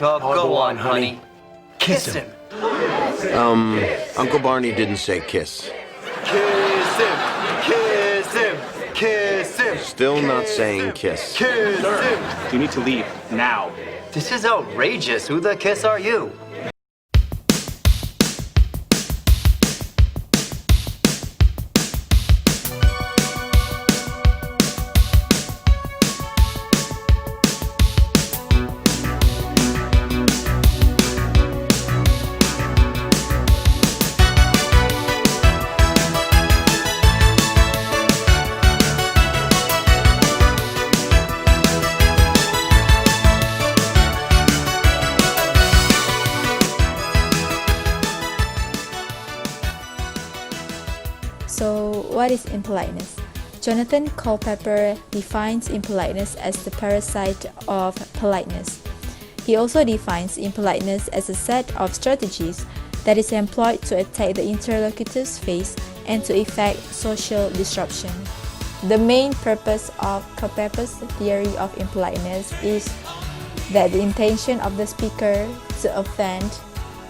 Oh, go on, honey. Kiss him. Uncle Barney didn't say kiss. Kiss him. Kiss him. Kiss him. Still not saying kiss. Kiss him. You need to leave now. This is outrageous. Who the kiss are you? So, what is impoliteness? Jonathan Culpeper defines impoliteness as the parasite of politeness. He also defines impoliteness as a set of strategies that is employed to attack the interlocutor's face and to effect social disruption. The main purpose of Culpeper's theory of impoliteness is that the intention of the speaker to offend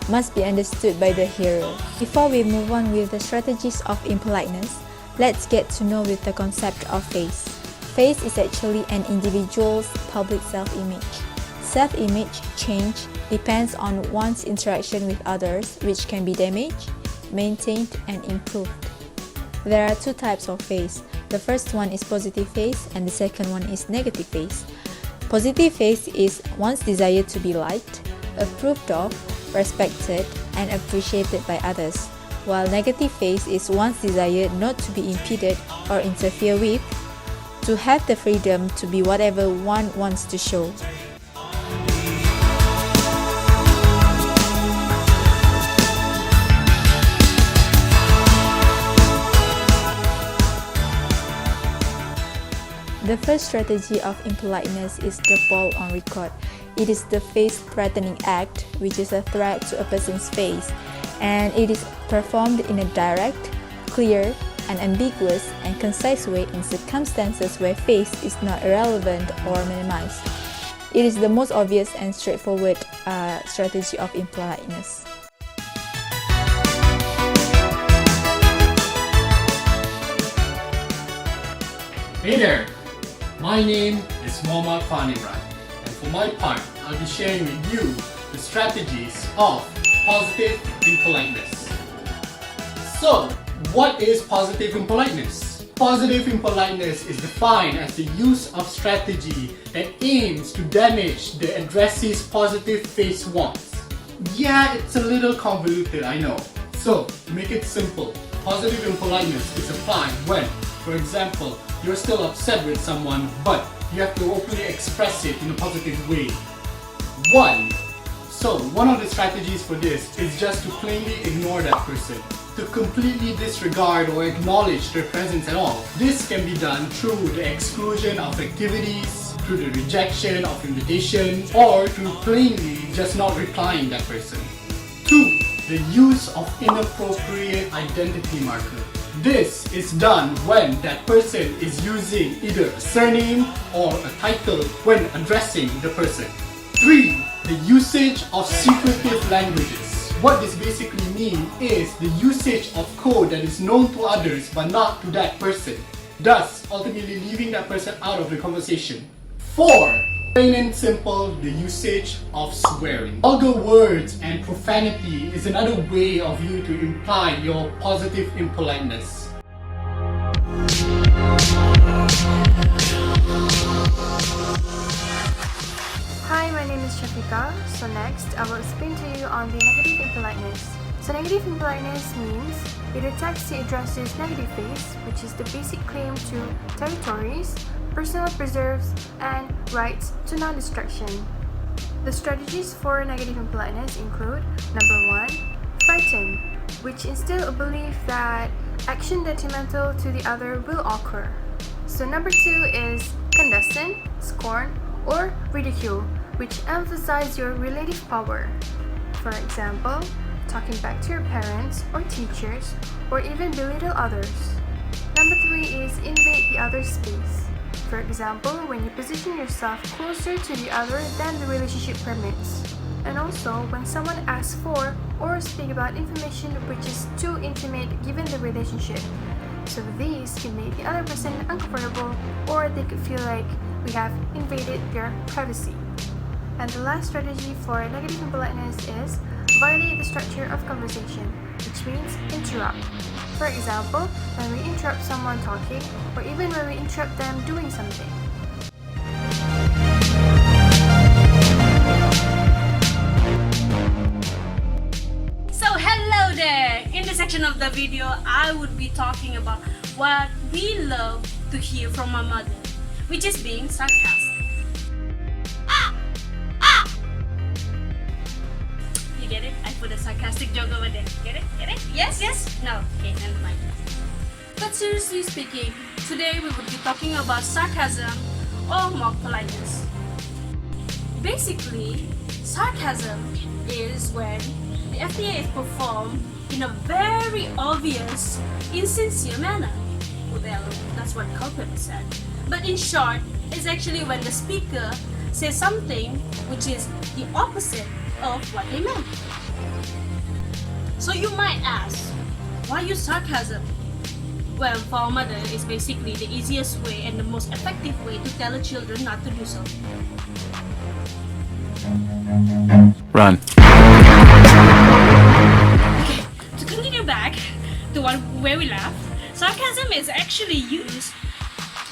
must be understood by the hearer. Before we move on with the strategies of impoliteness, let's get to know with the concept of face. Face is actually an individual's public self-image. Self-image change depends on one's interaction with others, which can be damaged, maintained, and improved. There are two types of face. The first one is positive face and the second one is negative face. Positive face is one's desire to be liked, approved of, respected, and appreciated by others, while negative face is one's desire not to be impeded or interfered with, to have the freedom to be whatever one wants to show. The first strategy of impoliteness is the ball on record. It is the face-threatening act, which is a threat to a person's face, and it is performed in a direct, clear, unambiguous, and concise way in circumstances where face is not irrelevant or minimized. It is the most obvious and straightforward strategy of impoliteness. Hey there! My name is MOHAMAD and for my part, I'll be sharing with you the strategies of positive impoliteness. So, what is positive impoliteness? Positive impoliteness is defined as the use of strategy that aims to damage the addressee's positive face wants. Yeah, it's a little convoluted, I know. So, to make it simple, positive impoliteness is applied when, for example, you're still upset with someone, but you have to openly express it in a positive way. One of the strategies for this is just to plainly ignore that person, to completely disregard or acknowledge their presence at all. This can be done through the exclusion of activities, through the rejection of invitations, or through plainly just not replying that person. 2. The use of inappropriate identity marker. This is done when that person is using either a surname or a title when addressing the person. 3. The usage of secretive languages. What this basically means is the usage of code that is known to others but not to that person, thus ultimately leaving that person out of the conversation. 4. Plain and simple, the usage of swearing. Vulgar words and profanity is another way of you to imply your positive impoliteness. Hi, my name is SYAFIQAH. So next, I will explain to you on the negative impoliteness. So negative impoliteness means it attacks the addressee's negative face, which is the basic claim to territories, personal preserves, and rights to non-destruction. The strategies for negative impoliteness include: number 1, frighten, which instill a belief that action detrimental to the other will occur. So number 2 is condescend, scorn, or ridicule, which emphasize your relative power. For example, talking back to your parents or teachers, or even belittle others. Number 3 is invade the other's space. For example, when you position yourself closer to the other than the relationship permits. and also when someone asks for or speak about information which is too intimate given the relationship. So these can make the other person uncomfortable, or they could feel like we have invaded their privacy. And the last strategy for negative impoliteness is violate the structure of conversation, which means interrupt. For example, when we interrupt someone talking, or even when we interrupt them doing something. So hello there! In this section of the video, I would be talking about what we love to hear from our mother, which is being sarcastic. You get it? I put a sarcastic joke over there. Get it? Get it? Yes? Yes? No? Okay, never mind. But seriously speaking, today we would be talking about sarcasm or mock politeness. Basically, sarcasm is when the FTA is performed in a very obvious, insincere manner. Well, that's what Culpeper said. But in short, it's actually when the speaker says something which is the opposite of what they meant. So you might ask, why use sarcasm? Well, for our mother, it's basically the easiest way and the most effective way to tell the children not to do so. Run. Okay, to continue back to where we left, sarcasm is actually used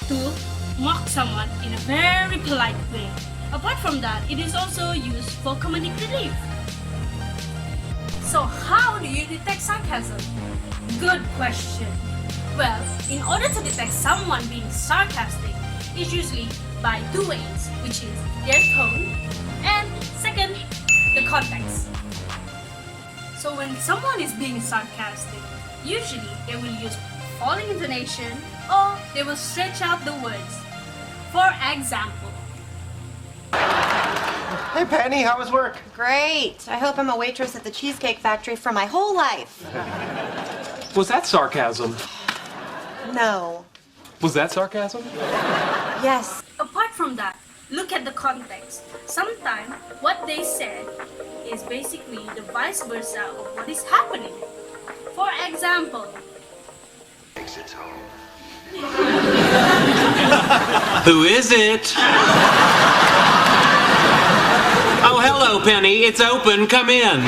to mock someone in a very polite way. Apart from that, it is also used for comedic relief. So how do you detect sarcasm? Good question. Well, in order to detect someone being sarcastic, it's usually by two ways, which is their tone and second, the context. So when someone is being sarcastic, usually they will use falling intonation or they will stretch out the words. For example, Hey Penny, how was work? Great. I hope I'm a waitress at the Cheesecake Factory for my whole life. Was that sarcasm? No. Was that sarcasm? Yes. apart from that, look at the context. Sometimes what they said is basically the vice versa of what is happening. For example, Who is it? Oh, hello, Penny. It's open. Come in.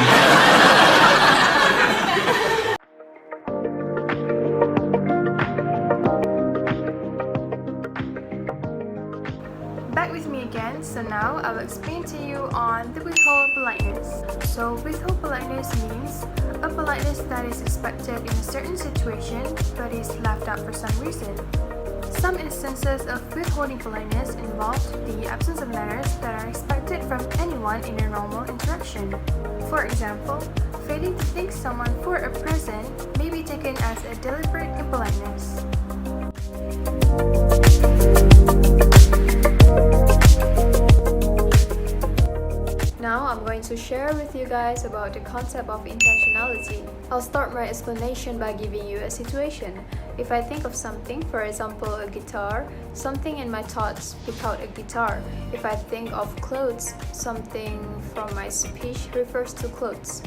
Back with me again, so now I will explain to you on the withhold politeness. So withhold politeness means a politeness that is expected in a certain situation but is left out for some reason. Some instances of withholding politeness involve the absence of manners that are expected from anyone in a normal interaction. For example, failing to thank someone for a present may be taken as a deliberate impoliteness. Now I'm going to share with you guys about the concept of intentionality. I'll start my explanation by giving you a situation. If I think of something, for example a guitar, something in my thoughts pick out a guitar. If I think of clothes, something from my speech refers to clothes.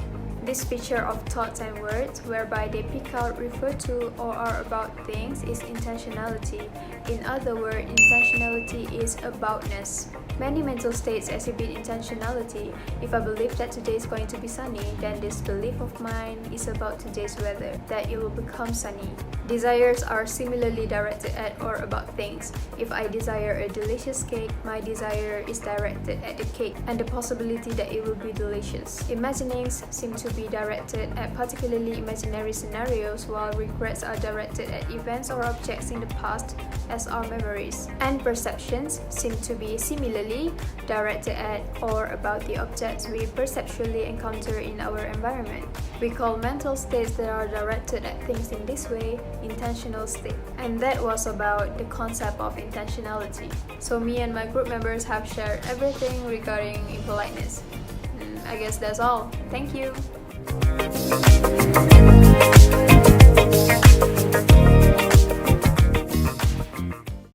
This feature of thoughts and words, whereby they pick out, refer to, or are about things, is intentionality. In other words, intentionality is aboutness. Many mental states exhibit intentionality. If I believe that today is going to be sunny, then this belief of mine is about today's weather, that it will become sunny. Desires are similarly directed at or about things. If I desire a delicious cake, my desire is directed at the cake and the possibility that it will be delicious. Imaginings seem to be directed at particularly imaginary scenarios, while regrets are directed at events or objects in the past, as are memories. And perceptions seem to be similarly directed at or about the objects we perceptually encounter in our environment. We call mental states that are directed at things in this way intentional state. And that was about the concept of intentionality. So me and my group members have shared everything regarding impoliteness. I guess that's all. Thank you.